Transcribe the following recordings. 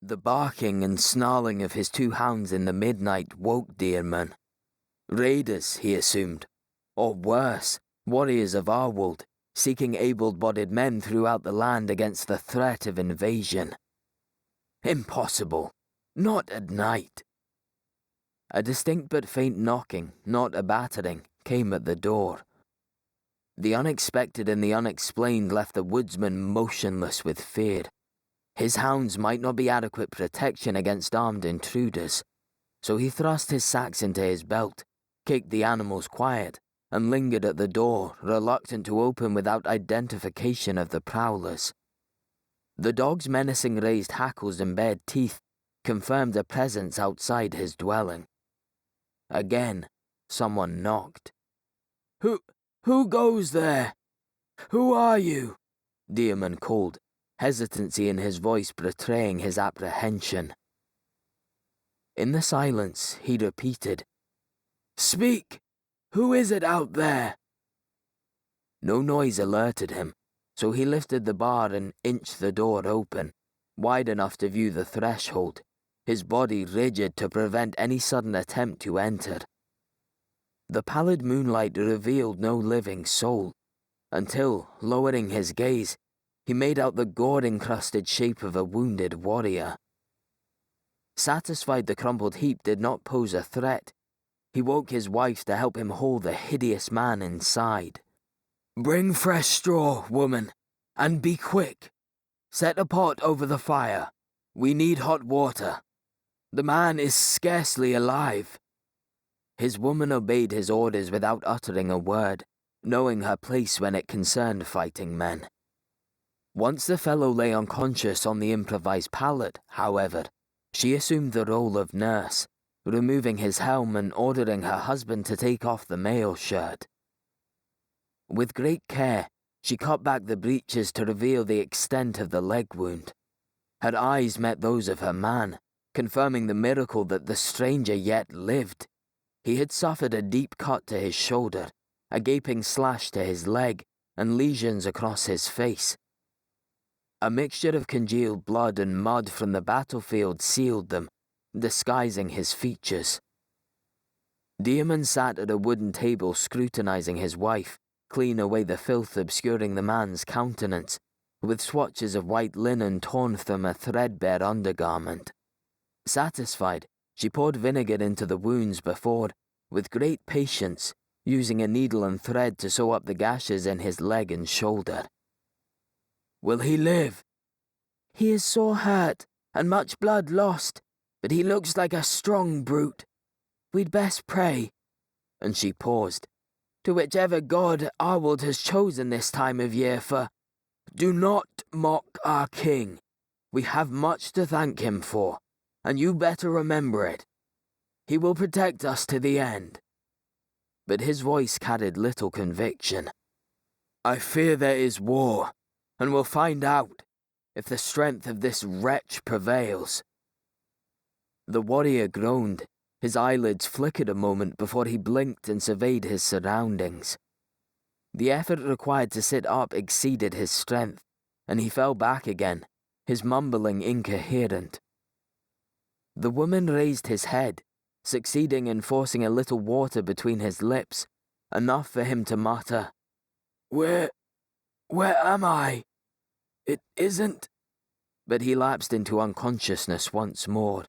The barking and snarling of his two hounds in the midnight woke the ealdorman. Raiders, he assumed, or worse, warriors of our world, seeking able-bodied men throughout the land against the threat of invasion. Impossible. Not at night. A distinct but faint knocking, not a battering, came at the door. The unexpected and the unexplained left the woodsman motionless with fear. His hounds might not be adequate protection against armed intruders, so he thrust his Saxon to his belt, kicked the animals quiet, and lingered at the door, reluctant to open without identification of the prowlers. The dog's menacing raised hackles and bared teeth confirmed a presence outside his dwelling. Again, someone knocked. Who goes there? Who are you? The ealdorman called, hesitancy in his voice betraying his apprehension. In the silence, he repeated, Speak! Who is it out there? No noise alerted him, so he lifted the bar and inched the door open, wide enough to view the threshold, his body rigid to prevent any sudden attempt to enter. The pallid moonlight revealed no living soul, until, lowering his gaze, he made out the gore-encrusted shape of a wounded warrior. Satisfied the crumpled heap did not pose a threat, he woke his wife to help him haul the hideous man inside. Bring fresh straw, woman, and be quick. Set a pot over the fire. We need hot water. The man is scarcely alive. His woman obeyed his orders without uttering a word, knowing her place when it concerned fighting men. Once the fellow lay unconscious on the improvised pallet, however, she assumed the role of nurse, removing his helm and ordering her husband to take off the mail shirt. With great care, she cut back the breeches to reveal the extent of the leg wound. Her eyes met those of her man, confirming the miracle that the stranger yet lived. He had suffered a deep cut to his shoulder, a gaping slash to his leg, and lesions across his face. A mixture of congealed blood and mud from the battlefield sealed them, disguising his features. The ealdorman sat at a wooden table scrutinizing his wife, clean away the filth obscuring the man's countenance, with swatches of white linen torn from a threadbare undergarment. Satisfied, she poured vinegar into the wounds before, with great patience, using a needle and thread to sew up the gashes in his leg and shoulder. Will he live? He is sore hurt, and much blood lost, but he looks like a strong brute. We'd best pray. And she paused. To whichever god our world has chosen this time of year for. Do not mock our king. We have much to thank him for, and you better remember it. He will protect us to the end. But his voice carried little conviction. I fear there is war, and we'll find out if the strength of this wretch prevails. The warrior groaned. His eyelids flickered a moment before he blinked and surveyed his surroundings. The effort required to sit up exceeded his strength, and he fell back again, his mumbling incoherent. The woman raised his head, succeeding in forcing a little water between his lips, enough for him to mutter, Where am I? It isn't. But he lapsed into unconsciousness once more.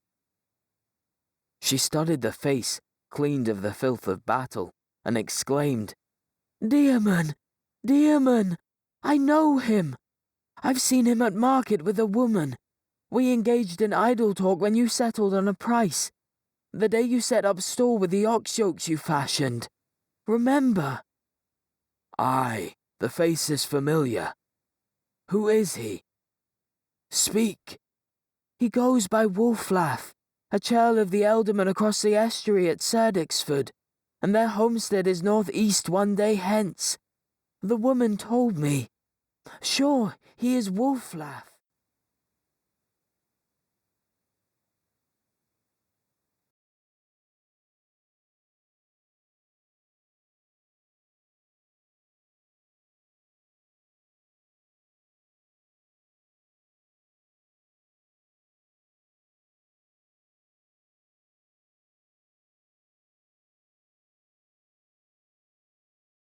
She studied the face, cleaned of the filth of battle, and exclaimed, Dearman! Dearman! I know him! I've seen him at market with a woman. We engaged in idle talk when you settled on a price. The day you set up store with the ox yokes you fashioned. Remember? Aye, the face is familiar. Who is he? Speak. He goes by Wolflaff, a churl of the ealdorman across the estuary at Serdixford, and their homestead is north-east one day hence. The woman told me. Sure, he is Wolflaff.